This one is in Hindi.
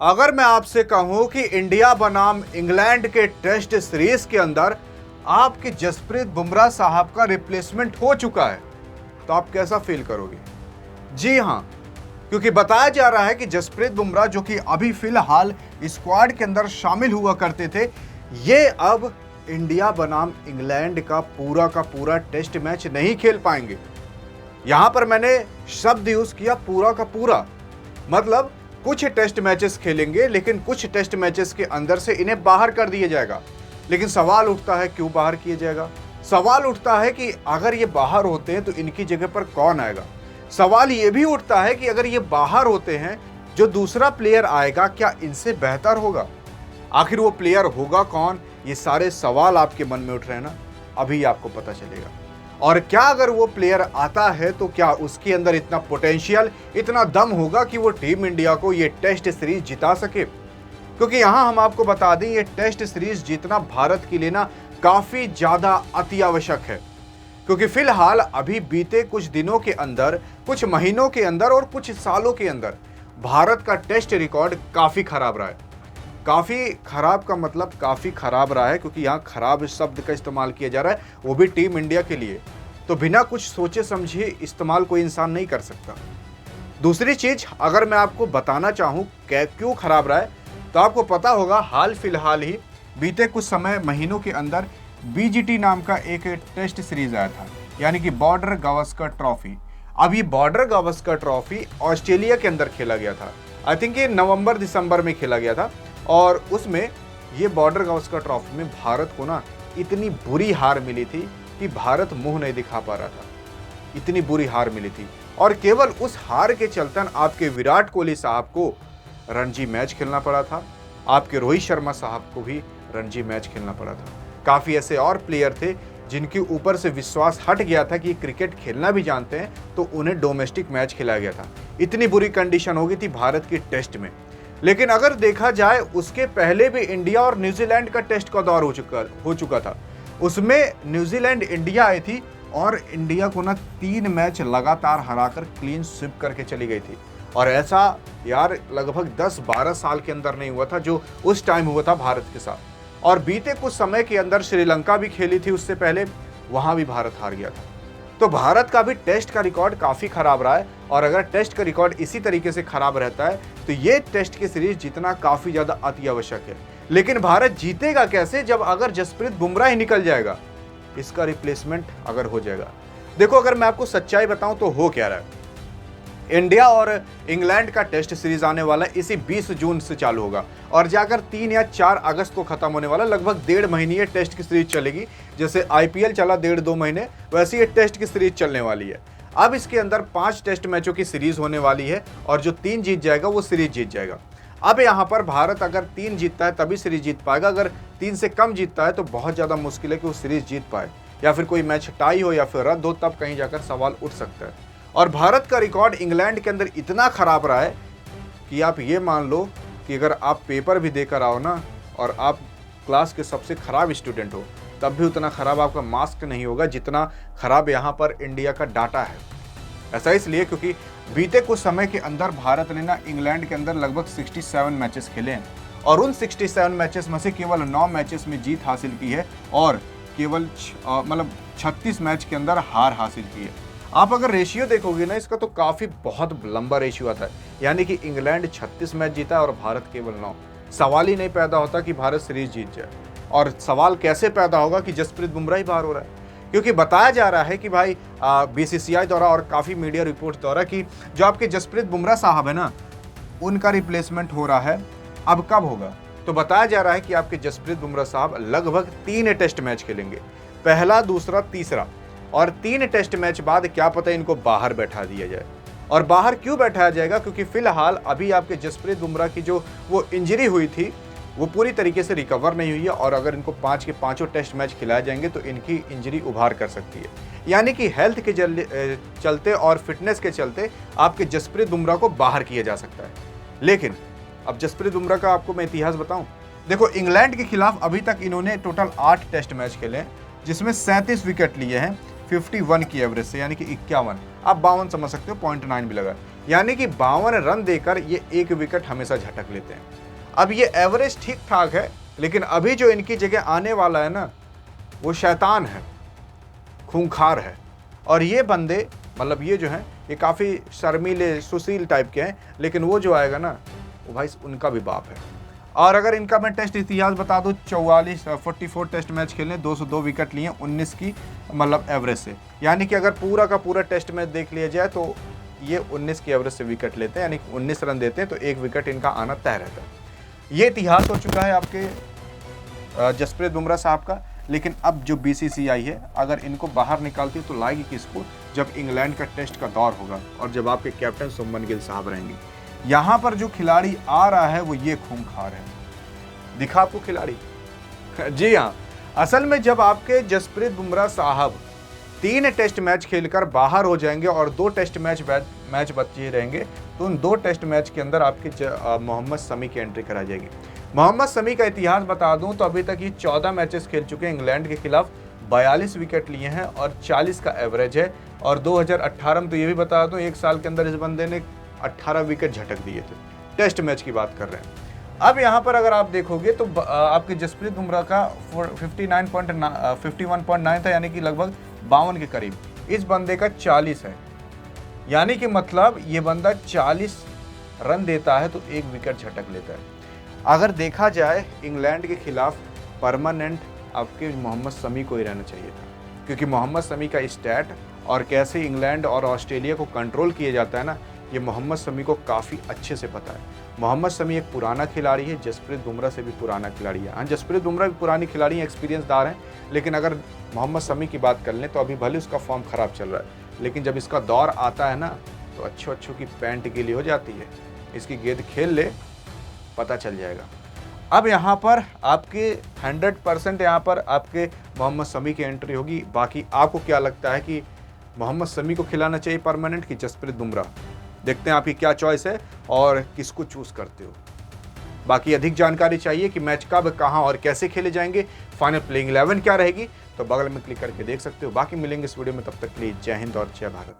अगर मैं आपसे कहूं कि इंडिया बनाम इंग्लैंड के टेस्ट सीरीज के अंदर आपके जसप्रीत बुमराह साहब का रिप्लेसमेंट हो चुका है, तो आप कैसा फील करोगे? जी हां, क्योंकि बताया जा रहा है कि जसप्रीत बुमराह जो कि अभी फिलहाल स्क्वाड के अंदर शामिल हुआ करते थे, ये अब इंडिया बनाम इंग्लैंड का पूरा टेस्ट मैच नहीं खेल पाएंगे। यहां पर मैंने शब्द यूज किया पूरा का पूरा, मतलब कुछ टेस्ट मैचेस खेलेंगे, लेकिन कुछ टेस्ट मैचेस के अंदर से इन्हें बाहर कर दिया जाएगा। लेकिन सवाल उठता है क्यों बाहर किया जाएगा? सवाल उठता है कि अगर ये बाहर होते हैं तो इनकी जगह पर कौन आएगा? सवाल ये भी उठता है कि अगर ये बाहर होते हैं, जो दूसरा प्लेयर आएगा क्या इनसे बेहतर होगा? आखिर वो प्लेयर होगा कौन? ये सारे सवाल आपके मन में उठ रहे हैं ना, अभी आपको पता चलेगा। और क्या अगर वो प्लेयर आता है तो क्या उसके अंदर इतना पोटेंशियल, इतना दम होगा कि वो टीम इंडिया को ये टेस्ट सीरीज जिता सके? क्योंकि यहां हम आपको बता दें, ये टेस्ट सीरीज जीतना भारत के लिए ना काफी ज्यादा अति आवश्यक है। क्योंकि फिलहाल अभी बीते कुछ दिनों के अंदर, कुछ महीनों के अंदर और कुछ सालों के अंदर भारत का टेस्ट रिकॉर्ड काफी खराब रहा है। काफी खराब का मतलब काफी खराब रहा है, क्योंकि यहाँ खराब शब्द का इस्तेमाल किया जा रहा है, वो भी टीम इंडिया के लिए। तो बिना कुछ सोचे समझे इस्तेमाल कोई इंसान नहीं कर सकता। दूसरी चीज अगर मैं आपको बताना चाहूँ क्यों खराब रहा है, तो आपको पता होगा हाल फिलहाल ही बीते कुछ समय महीनों के अंदर बीजीटी नाम का एक टेस्ट सीरीज आया था, यानी कि बॉर्डर गावस्कर ट्रॉफी। अब ये बॉर्डर गावस्कर ट्रॉफी ऑस्ट्रेलिया के अंदर खेला गया था। आई थिंक ये नवंबर दिसंबर में खेला गया था, और उसमें ये बॉर्डर गावस्कर ट्रॉफी में भारत को ना इतनी बुरी हार मिली थी कि भारत मुंह नहीं दिखा पा रहा था। इतनी बुरी हार मिली थी, और केवल उस हार के चलतन आपके विराट कोहली साहब को रणजी मैच खेलना पड़ा था, आपके रोहित शर्मा साहब को भी रणजी मैच खेलना पड़ा था। काफ़ी ऐसे और प्लेयर थे जिनके ऊपर से विश्वास हट गया था कि क्रिकेट खेलना भी जानते हैं, तो उन्हें डोमेस्टिक मैच खिलाया गया था। इतनी बुरी कंडीशन हो गई थी भारत की टेस्ट में। लेकिन अगर देखा जाए, उसके पहले भी इंडिया और न्यूजीलैंड का टेस्ट का दौर हो चुका था। उसमें न्यूजीलैंड इंडिया आई थी और इंडिया को ना 3 मैच लगातार हराकर क्लीन स्वीप करके चली गई थी। और ऐसा यार लगभग 10-12 साल के अंदर नहीं हुआ था जो उस टाइम हुआ था भारत के साथ। और बीते कुछ समय के अंदर श्रीलंका भी खेली थी उससे पहले, वहां भी भारत हार गया था। तो भारत का भी टेस्ट का रिकॉर्ड काफी खराब रहा है, और अगर टेस्ट का रिकॉर्ड इसी तरीके से खराब रहता है तो ये टेस्ट की सीरीज जीतना काफी ज्यादा अति आवश्यक है। लेकिन भारत जीतेगा कैसे जब अगर जसप्रीत बुमराह ही निकल जाएगा, इसका रिप्लेसमेंट अगर हो जाएगा? देखो, अगर मैं आपको सच्चाई बताऊं तो हो क्या रहा है। इंडिया और इंग्लैंड का टेस्ट सीरीज आने वाला इसी 20 जून से चालू होगा और जाकर 3 या 4 अगस्त को खत्म होने वाला। लगभग 1.5 महीने ये टेस्ट की सीरीज चलेगी। जैसे आईपीएल चला 1.5-2 महीने, वैसे ये टेस्ट की सीरीज चलने वाली है। अब इसके अंदर 5 टेस्ट मैचों की सीरीज होने वाली है, और जो 3 जीत जाएगा वो सीरीज जीत जाएगा। अब यहाँ पर भारत अगर 3 जीतता है तभी सीरीज जीत पाएगा। अगर 3 से कम जीतता है तो बहुत ज़्यादा मुश्किल है कि वो सीरीज जीत पाए, या फिर कोई मैच टाई हो या फिर रद्द हो, तब कहीं जाकर सवाल उठ सकता है। और भारत का रिकॉर्ड इंग्लैंड के अंदर इतना खराब रहा है कि आप ये मान लो कि अगर आप पेपर भी देकर आओ ना, और आप क्लास के सबसे खराब स्टूडेंट हो, तब भी उतना खराब आपका मार्क्स नहीं होगा जितना खराब यहाँ पर इंडिया का डाटा है। ऐसा इसलिए क्योंकि बीते कुछ समय के अंदर भारत ने ना इंग्लैंड के अंदर लगभग 67 मैचेस खेले हैं, और उन 67 मैचेस में से केवल 9 मैचेस में जीत हासिल की है, और केवल 36 मैच के अंदर हार हासिल की है। आप अगर रेशियो देखोगे ना इसका, तो काफ़ी बहुत लंबा रेशियो आता है। यानी कि इंग्लैंड 36 मैच जीता है और भारत केवल 9। सवाल ही नहीं पैदा होता कि भारत सीरीज जीत जाए। और सवाल कैसे पैदा होगा कि जसप्रीत बुमराह ही बाहर हो रहा है? क्योंकि बताया जा रहा है कि भाई बीसीसीआई द्वारा और काफ़ी मीडिया रिपोर्ट द्वारा कि जो आपके जसप्रीत बुमराह साहब है ना, उनका रिप्लेसमेंट हो रहा है। अब कब होगा? तो बताया जा रहा है कि आपके जसप्रीत बुमराह साहब लगभग 3 टेस्ट मैच खेलेंगे, पहला, दूसरा, तीसरा। और 3 टेस्ट मैच बाद क्या पता इनको बाहर बैठा दिया जाए। और बाहर क्यों बैठाया जाएगा? क्योंकि फिलहाल अभी आपके जसप्रीत बुमराह की जो वो इंजरी हुई थी वो पूरी तरीके से रिकवर नहीं हुई है, और अगर इनको 5 के 5 टेस्ट मैच खिलाए जाएंगे तो इनकी इंजरी उभार कर सकती है। यानी कि हेल्थ के चलते और फिटनेस के चलते आपके जसप्रीत बुमराह को बाहर किया जा सकता है। लेकिन अब जसप्रीत बुमराह का आपको मैं इतिहास बताऊं, देखो इंग्लैंड के खिलाफ अभी तक इन्होंने टोटल 8 टेस्ट मैच खेले हैं, जिसमें 37 विकेट लिए हैं 51 की एवरेज से, यानी कि 51, आप 52 समझ सकते हो, 0.9 भी लगा। यानी कि 52 रन देकर ये 1 विकेट हमेशा झटक लेते हैं। अब ये एवरेज ठीक ठाक है, लेकिन अभी जो इनकी जगह आने वाला है ना, वो शैतान है, खूंखार है। और ये बंदे मतलब ये जो हैं ये काफ़ी शर्मीले सुशील टाइप के हैं, लेकिन वो जो आएगा ना वो भाई उनका भी बाप है। और अगर इनका मैं टेस्ट इतिहास बता दूं, 44 टेस्ट मैच खेले, 202 विकेट लिए 19 की मतलब एवरेज से। यानी कि अगर पूरा का पूरा टेस्ट मैच देख लिया जाए तो ये 19 की एवरेज से विकेट लेते हैं, यानी 19 रन देते हैं तो 1 विकेट इनका आना तय रहता है। ये इतिहास हो चुका है आपके जसप्रीत बुमराह साहब का। लेकिन अब जो BCCI है अगर इनको बाहर निकालती तो लाएगी किसको, जब इंग्लैंड का टेस्ट का दौर होगा और जब आपके कैप्टन शुभमन गिल साहब रहेंगे। यहाँ पर जो खिलाड़ी आ रहा है वो ये खूंखार है। दिखा आपको खिलाड़ी? जी हाँ, असल में जब आपके जसप्रीत बुमराह साहब 3 टेस्ट मैच खेलकर बाहर हो जाएंगे और 2 टेस्ट मैच बचे रहेंगे, तो उन 2 टेस्ट मैच के अंदर आपके मोहम्मद शमी की एंट्री करा जाएगी। मोहम्मद शमी का इतिहास बता दूं तो अभी तक ये 14 मैचेस खेल चुके हैं इंग्लैंड के खिलाफ, 42 विकेट लिए हैं और 40 का एवरेज है। और 2018 में तो ये भी बता दूं 1 साल के अंदर इस बंदे ने 18 विकेट झटक दिए थे। टेस्ट मैच की बात कर रहे हैं। अब यहाँ पर अगर आप देखोगे तो आपके जसप्रीत बुमराह का 51.9 था, यानी कि लगभग 52 के करीब। इस बंदे का 40 है, यानी कि मतलब ये बंदा 40 रन देता है तो 1 विकेट झटक लेता है। अगर देखा जाए इंग्लैंड के खिलाफ परमानेंट आपके मोहम्मद शमी को ही रहना चाहिए था, क्योंकि मोहम्मद शमी का स्टैट और कैसे इंग्लैंड और ऑस्ट्रेलिया को कंट्रोल किया जाता है ना, ये मोहम्मद शमी को काफ़ी अच्छे से पता है। मोहम्मद शमी एक पुराना खिलाड़ी है, जसप्रीत बुमराह से भी पुराना खिलाड़ी है। हाँ, जसप्रीत बुमराह भी पुरानी खिलाड़ी हैं, एक्सपीरियंसदार हैं, लेकिन अगर मोहम्मद शमी की बात कर लें तो अभी भले उसका फॉर्म ख़राब चल रहा है, लेकिन जब इसका दौर आता है ना तो अच्छों की पैंट गीली हो जाती है। इसकी गेंद खेल ले, पता चल जाएगा। अब यहाँ पर आपके 100% यहाँ पर आपके मोहम्मद शमी की एंट्री होगी। बाकी आपको क्या लगता है कि मोहम्मद शमी को खिलाना चाहिए परमानेंट कि जसप्रीत बुमराह? देखते हैं आपकी क्या चॉइस है और किसको चूज करते हो। बाकी अधिक जानकारी चाहिए कि मैच कब, कहां और कैसे खेले जाएंगे, फाइनल प्लेइंग 11 क्या रहेगी, तो बगल में क्लिक करके देख सकते हो। बाकी मिलेंगे इस वीडियो में, तब तक के लिए जय हिंद और जय भारत।